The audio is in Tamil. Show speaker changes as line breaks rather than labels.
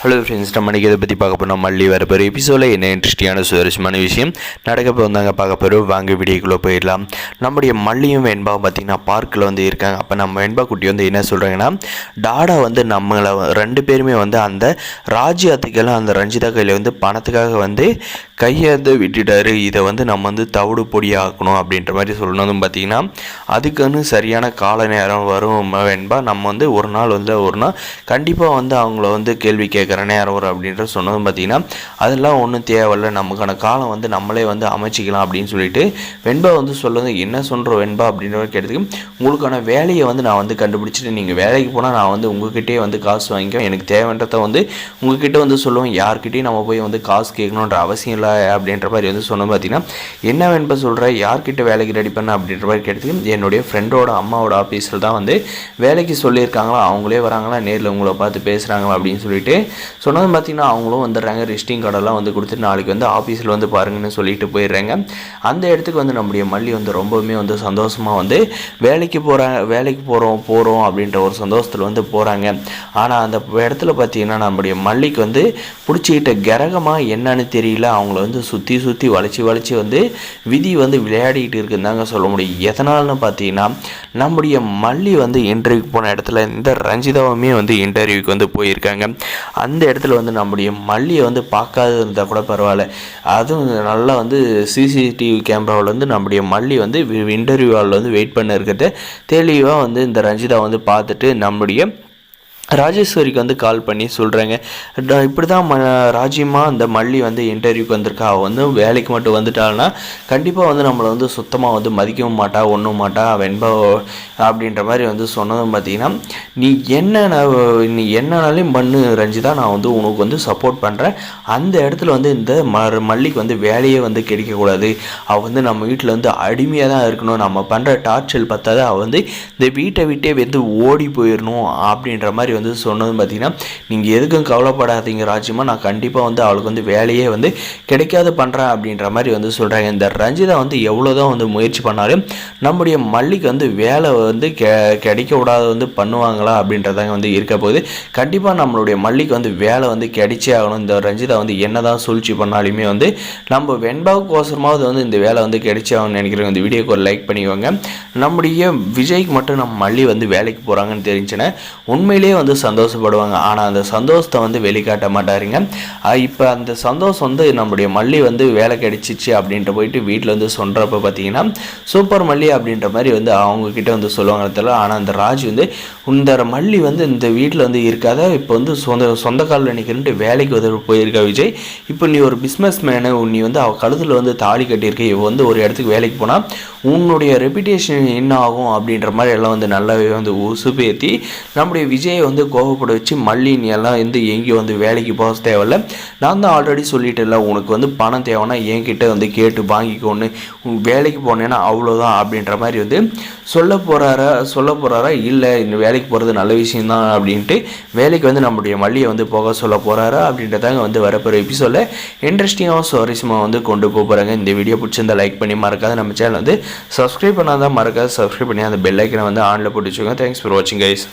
ஹலோ ஃப்ரெண்ட்ஸ், நம்ம இன்றைக்கி இதை பற்றி பார்க்க போகிறோம். மல்லி வரப்போகிற எபிசோடில் என்ன இன்ட்ரெஸ்டிங்கான சுவாரஸ்யமான விஷயம் நடக்க போந்தாங்க பார்க்க போகிறோம். வாங்க வீடியோக்குள்ளே போயிடலாம். நம்முடைய மல்லியும் வெண்பாவும் பார்த்திங்கன்னா பார்க்கில் வந்து இருக்காங்க. அப்போ நம்ம வெண்பா குட்டி வந்து என்ன சொல்கிறாங்கன்னா, டாடா வந்து நம்மளை ரெண்டு பேருமே வந்து அந்த ராஜ்யத்துக்கெல்லாம் அந்த ரஞ்சிதா கையில் வந்து பணத்துக்காக வந்து கையை விட்டுட்டாரு. இதை வந்து நம்ம வந்து தவிடு பொடியாக்கணும் அப்படின்ற மாதிரி சொல்லணும். பார்த்திங்கன்னா அதுக்குன்னு சரியான கால நேரம் வரும் வெண்பா. நம்ம வந்து ஒரு நாள் கண்டிப்பாக வந்து அவங்கள வந்து கேள்வி கேட்குற நேரம் வரும் அப்படின்ற சொன்னதும் பார்த்திங்கன்னா அதெல்லாம் ஒன்றும் தேவையில்லை, நமக்கான காலம் வந்து நம்மளே வந்து அமைச்சிக்கலாம் அப்படின்னு சொல்லிட்டு வெண்பா வந்து சொல்லுது. என்ன சொல்கிறோம் வெண்பா அப்படின்ற கேட்டதுக்கு, உங்களுக்கான வேலையை வந்து நான் வந்து கண்டுபிடிச்சிட்டு நீங்கள் வேலைக்கு போனால் நான் வந்து உங்ககிட்டே வந்து காசு வாங்கிக்குவேன், எனக்கு தேவைன்றதை வந்து உங்ககிட்ட வந்து சொல்லுவேன், யார்கிட்டையும் நம்ம போய் வந்து காசு கேட்கணுன்ற அவசியம் இல்லை அப்படின்ற மாதிரி வந்து சொன்னோம். பார்த்தீங்கன்னா என்ன வெண்பா சொல்கிற, யார்கிட்ட வேலைக்கு ரெடி பண்ண அப்படின்ற மாதிரி கேட்டதுக்கு, என்னுடைய ஃப்ரெண்டோட அம்மாவோட ஆஃபீஸில் தான் வந்து வேலைக்கு சொல்லியிருக்காங்களா, அவங்களே வராங்களா, நேரில் உங்களை பார்த்து பேசுகிறாங்களா அப்படின்னு சொல்லிட்டு சொன்னதும் பார்த்திங்கன்னா அவங்களும் வந்துடுறாங்க. ரிஸ்டிங் கார்டெல்லாம் வந்து கொடுத்துட்டு நாளைக்கு வந்து ஆஃபீஸில் வந்து பாருங்கன்னு சொல்லிட்டு போயிடுறாங்க. அந்த இடத்துக்கு வந்து நம்முடைய மல்லி வந்து ரொம்பவுமே வந்து சந்தோஷமாக வந்து வேலைக்கு போகிறோம் அப்படின்ற ஒரு சந்தோஷத்தில் வந்து போகிறாங்க. ஆனால் அந்த இடத்துல பார்த்திங்கன்னா நம்முடைய மல்லிக்கு வந்து பிடிச்சிக்கிட்ட கிரகமாக என்னன்னு தெரியல, அவங்கள வந்து சுற்றி வளைச்சி வந்து விதி வந்து விளையாடிக்கிட்டு இருக்குன்னு தாங்க சொல்ல முடியும். எதனால்னு பார்த்தீங்கன்னா நம்முடைய மல்லி வந்து இன்டர்வியூக்கு போன இடத்துல இந்த ரஞ்சிதாவுமே வந்து இன்டர்வியூக்கு வந்து போயிருக்காங்க. அந்த இடத்துல வந்து நம்முடைய மல்லியை வந்து பார்க்காது இருந்தால் கூட பரவாயில்ல, அதுவும் நல்லா வந்து சிசிடிவி கேமராவில் வந்து நம்முடைய மல்லி வந்து இன்டர்வியூ ஹாலில் வந்து வெயிட் பண்ண இருக்கிறத தெளிவாக வந்து இந்த ரஞ்சிதா வந்து பார்த்துட்டு நம்முடைய ராஜேஸ்வரிக்கு வந்து கால் பண்ணி சொல்கிறாங்க. இப்படி தான் ராஜ்யமா அந்த மல்லி வந்து இன்டர்வியூக்கு வந்திருக்கா, அவள் வந்து வேலைக்கு மட்டும் வந்துட்டாள்னா கண்டிப்பாக வந்து நம்மளை வந்து சுத்தமாக வந்து மதிக்கவும் மாட்டா, ஒன்றும் மாட்டா வெண்பா அப்படின்ற மாதிரி வந்து சொன்னதும் பார்த்திங்கன்னா, நீ என்னனாலையும் பண்ணு ரஞ்சிதா, நான் வந்து உனக்கு வந்து சப்போர்ட் பண்ணுறேன். அந்த இடத்துல வந்து இந்த மல்லிக்கு வந்து வேலையே வந்து கிடைக்கக்கூடாது, அவள் வந்து நம்ம வீட்டில் வந்து அடிமையாக தான் இருக்கணும், நம்ம பண்ணுற டார்ச்சல் பார்த்தாதான் அவள் வந்து இந்த வீட்டை விட்டே வந்து ஓடி போயிடணும் அப்படின்ற மாதிரி வந்து சொன்னதும் பார்த்தீங்கன்னா, நீங்கள் எதுக்கும் கவலைப்படாதீங்க ராஜ்யமா, நான் கண்டிப்பாக வந்து அவளுக்கு வந்து வேலையே வந்து கிடைக்காது பண்ணுறேன் அப்படின்ற மாதிரி வந்து சொல்கிறாங்க. இந்த ரஞ்சிதா வந்து எவ்வளோதான் வந்து முயற்சி பண்ணாலும் நம்முடைய மல்லிக்கு வந்து வேலை வந்து கிடைக்க விடாத வந்து பண்ணுவாங்களா அப்படின்றதாங்க வந்து இருக்க போகுது. கண்டிப்பாக நம்மளுடைய மல்லிக்கு வந்து வேலை வந்து கிடைச்சே ஆகணும். இந்த ரஞ்சிதா வந்து என்ன தான் சூழ்ச்சி பண்ணாலுமே வந்து நம்ம வெண்பாவுக்கோசரமாவது வந்து இந்த வேலை வந்து கிடைச்சே ஆகணும்னு நினைக்கிறேன். இந்த வீடியோக்கு ஒரு லைக் பண்ணிக்கோங்க. நம்முடைய விஜய்க்கு மட்டும் நம்ம மல்லி வந்து வேலைக்கு போகிறாங்கன்னு தெரிஞ்சுன்னா உண்மையிலேயே வந்து சந்தோஷப்படுவாங்க. ஆனால் அந்த சந்தோஷத்தை வந்து வெளிக்காட்ட மாட்டாருங்க. இப்போ அந்த சந்தோஷம் வந்து நம்முடைய மல்லி வந்து வேலை கிடைச்சிச்சு அப்படின்ட்டு போயிட்டு வீட்டில் வந்து சொல்கிறப்ப பார்த்தீங்கன்னா சூப்பர் மல்லி அப்படின்ற மாதிரி வந்து அவங்கக்கிட்ட வந்து சொல்லுவாங்க தெரியல. ஆனால் அந்த ராஜ் வந்து இந்த மல்லி வந்து இந்த வீட்டில் வந்து இருக்காத, இப்போ வந்து சொந்த காலில் நிற்கிறன்ட்டு வேலைக்கு வந்து போயிருக்கா விஜய். இப்போ நீ ஒரு பிஸ்னஸ் மேனு, நீ வந்து அவள் கழுத்தில் வந்து தாலி கட்டியிருக்க, இவ வந்து ஒரு இடத்துக்கு வேலைக்கு போனால் உன்னுடைய ரெப்புடேஷன் என்ன ஆகும் அப்படின்ற மாதிரி எல்லாம் வந்து நல்லாவே வந்து உசுப்பேற்றி நம்முடைய விஜயை வந்து கோபப்பட வச்சு, மல்லி நீ எல்லாம் வந்து எங்கேயும் வந்து வேலைக்கு போக தேவையில்ல, நான் தான் ஆல்ரெடி சொல்லிட்டேன்ல, உனக்கு வந்து பணம் தேவைன்னா என்கிட்ட வந்து கேட்டு வாங்கிக்கோன்னு, வேலைக்கு போனேன்னா அவ்வளோதான் அப்படின்ற மாதிரி வந்து சொல்ல போகிறாரா இல்லை இந்த வேலைக்கு போகிறது நல்ல விஷயம்தான் அப்படின்ட்டு வேலைக்கு வந்து நம்முடைய மல்லியை வந்து போக சொல்ல போகிறாரா அப்படின்றதாங்க வந்து வரப்போகிற எபிசோடில் இன்ட்ரெஸ்டிங்காகவும் சுவாரஸ்யமாக வந்து கொண்டு போகிறாங்க. இந்த வீடியோ பிடிச்சிருந்தா லைக் பண்ணி மறக்காத நம்ம சேனல் வந்து சப்ஸ்கிரைப் பண்ணாதான் மறக்காத சப்ஸ்கிரைப் பண்ணி அந்த பெல் ஐக்கனை வந்து ஆனில் போட்டு வச்சுக்கோங்க. தேங்க்ஸ் ஃபார் வாட்சிங் கைஸ்.